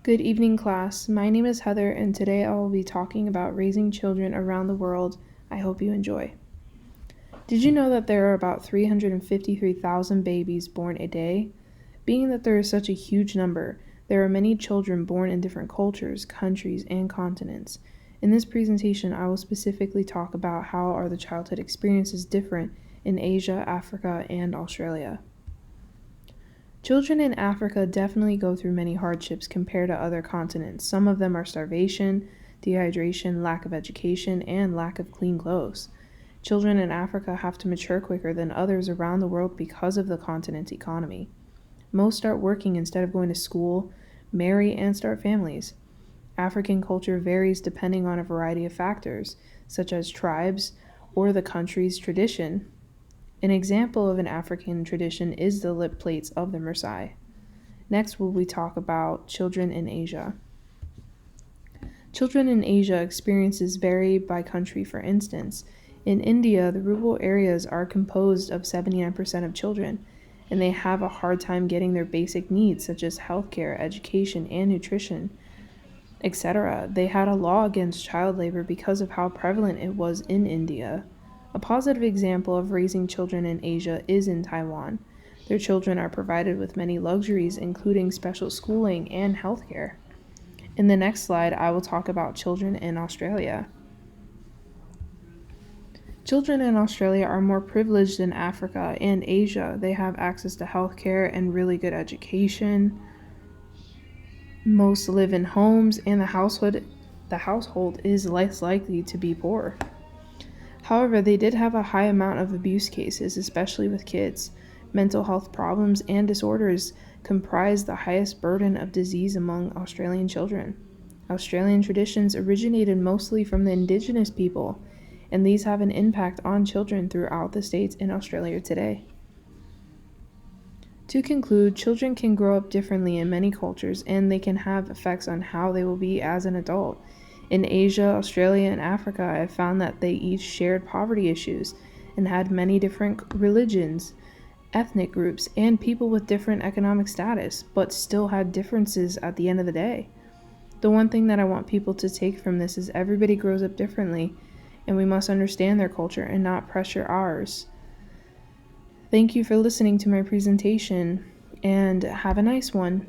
Good evening, class. My name is Heather, and today I will be talking about raising children around the world. I hope you enjoy. Did you know that there are about 353,000 babies born a day? Being that there is such a huge number, there are many children born in different cultures, countries, and continents. In this presentation, I will specifically talk about how are the childhood experiences different in Asia, Africa, and Australia. Children in Africa definitely go through many hardships compared to other continents. Some of them are starvation, dehydration, lack of education, and lack of clean clothes. Children in Africa have to mature quicker than others around the world because of the continent's economy. Most start working instead of going to school, marry, and start families. African culture varies depending on a variety of factors, such as tribes or the country's tradition. An example of an African tradition is the lip plates of the Maasai. Next, we talk about children in Asia. Children in Asia experiences vary by country. For instance, in India, the rural areas are composed of 79% of children, and they have a hard time getting their basic needs such as healthcare, education, and nutrition, etc. They had a law against child labor because of how prevalent it was in India. A positive example of raising children in Asia is in Taiwan. Their children are provided with many luxuries, including special schooling and healthcare. In the next slide, I will talk about children in Australia. Children in Australia are more privileged than Africa and Asia. They have access to healthcare and really good education. Most live in homes, and the household is less likely to be poor. However, they did have a high amount of abuse cases, especially with kids. Mental health problems and disorders comprise the highest burden of disease among Australian children. Australian traditions originated mostly from the Indigenous people, and these have an impact on children throughout the states in Australia today. To conclude, children can grow up differently in many cultures, and they can have effects on how they will be as an adult. In Asia, Australia, and Africa, I have found that they each shared poverty issues and had many different religions, ethnic groups, and people with different economic status, but still had differences at the end of the day. The one thing that I want people to take from this is everybody grows up differently, and we must understand their culture and not pressure ours. Thank you for listening to my presentation, and have a nice one.